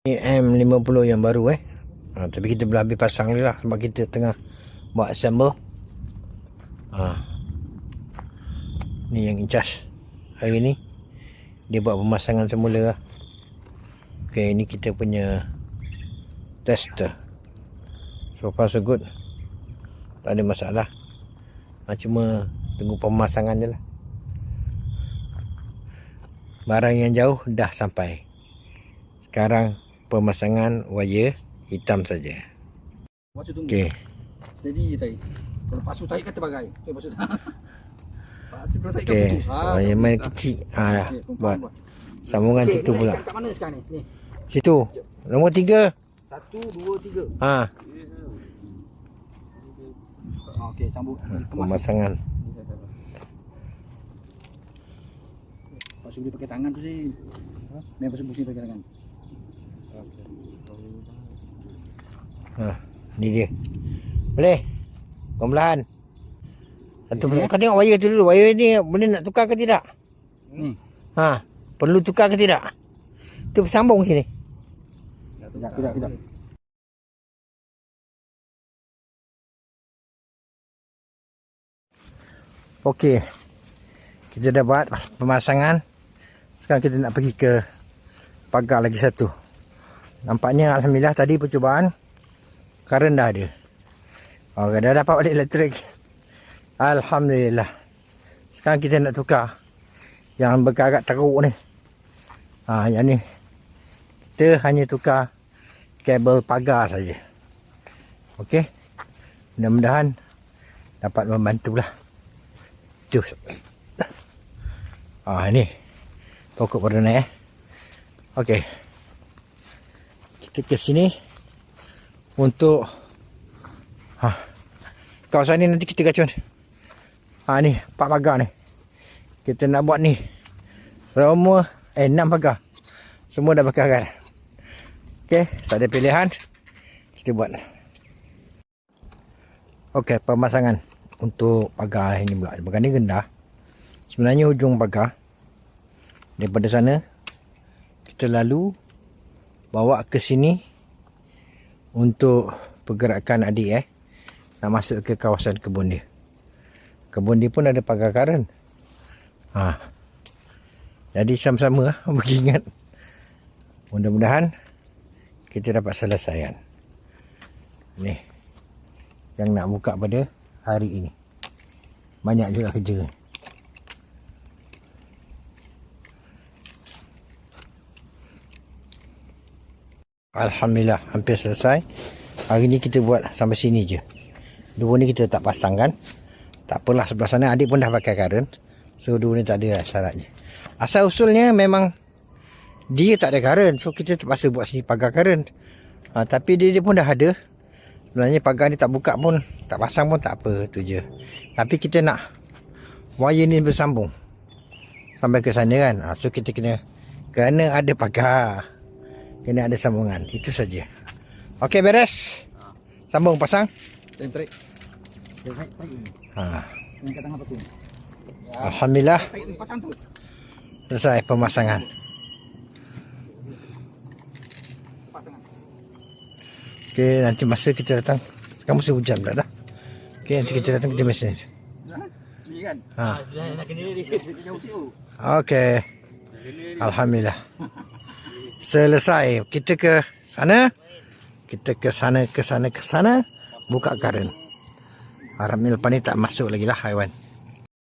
Ni M50 yang baru tapi kita belum habis pasang ni lah sebab kita tengah buat assemble. Ni yang in charge hari ni, dia buat pemasangan semula lah. Ok, ini kita punya tester. So far so good, tak ada masalah. Cuma tunggu pemasangan je lah. Barang yang jauh dah sampai. Sekarang pemasangan wire hitam saja. Okey. Steady je tarik. Kalau pasu tarik kata bagai. Pasu tarik. Okey. Wire main kecil. Dah. Buat sambungan situ pula. Kat mana sekarang ni? Situ. Nombor 3. 1 2 3. Okey, sambung. Pemasangan. Pasu boleh pakai tangan tu sih. Main pasu pusing pakai tangan. Ni dia. Boleh? Pelan-pelan. Satu kau tengok wire tu dulu. Wire ni boleh nak tukar ke tidak? Ni. Perlu tukar ke tidak? Tu sambung sini. Tidak. Okey. Kita dah buat pemasangan. Sekarang kita nak pergi ke pagar lagi satu. Nampaknya alhamdulillah tadi percubaan karen dah ada. Dah dapat balik elektrik. Alhamdulillah. Sekarang kita nak tukar yang berkarat teruk ni. Yang ni kita hanya tukar kabel pagar saja. Okey. Mudah-mudahan dapat membantulah. Jus. Ni pokok pada naik. Okey. Kita ke sini untuk kawasan ni nanti kita gacun. Ni 4 pagar ni. Kita nak buat ni. Semua 6 pagar. Semua dah berkarat. Okey, tak ada pilihan. Kita buat. Okey, pemasangan untuk pagar ini pula. Pagar ni rendah. Sebenarnya hujung pagar daripada sana kita lalu bawa ke sini untuk pergerakan adik nak masuk ke kawasan kebun dia. Kebun dia pun ada pagar karen. Jadi sama-sama beringat. Mudah-mudahan kita dapat selesaikan. Ni yang nak buka pada hari ini. Banyak juga kerja. Alhamdulillah hampir selesai. Hari ni kita buat sampai sini je. Dua ni kita tak pasang kan. Tak apalah, sebelah sana adik pun dah pakai karen. So dua ni tak ada syaratnya. Asal usulnya memang dia tak ada karen. So kita terpaksa buat sini pagar karen. Tapi dia pun dah ada. Sebenarnya pagar ni tak buka pun, tak pasang pun tak apa, tu je. Tapi kita nak wire ni bersambung sampai ke sana kan. So kita kena ada pagar, kena ada sambungan. Itu saja. Okey, beres. Sambung, pasang. Tarik. Alhamdulillah. Selesai pemasangan. Okey, nanti masa kita datang, kamu musim hujan dah. Okey, nanti kita datang kita mesej. Okey. Alhamdulillah. Selesai. Kita ke sana. Kita ke sana. Buka karen. Harapnya lepas ni tak masuk lagi lah haiwan.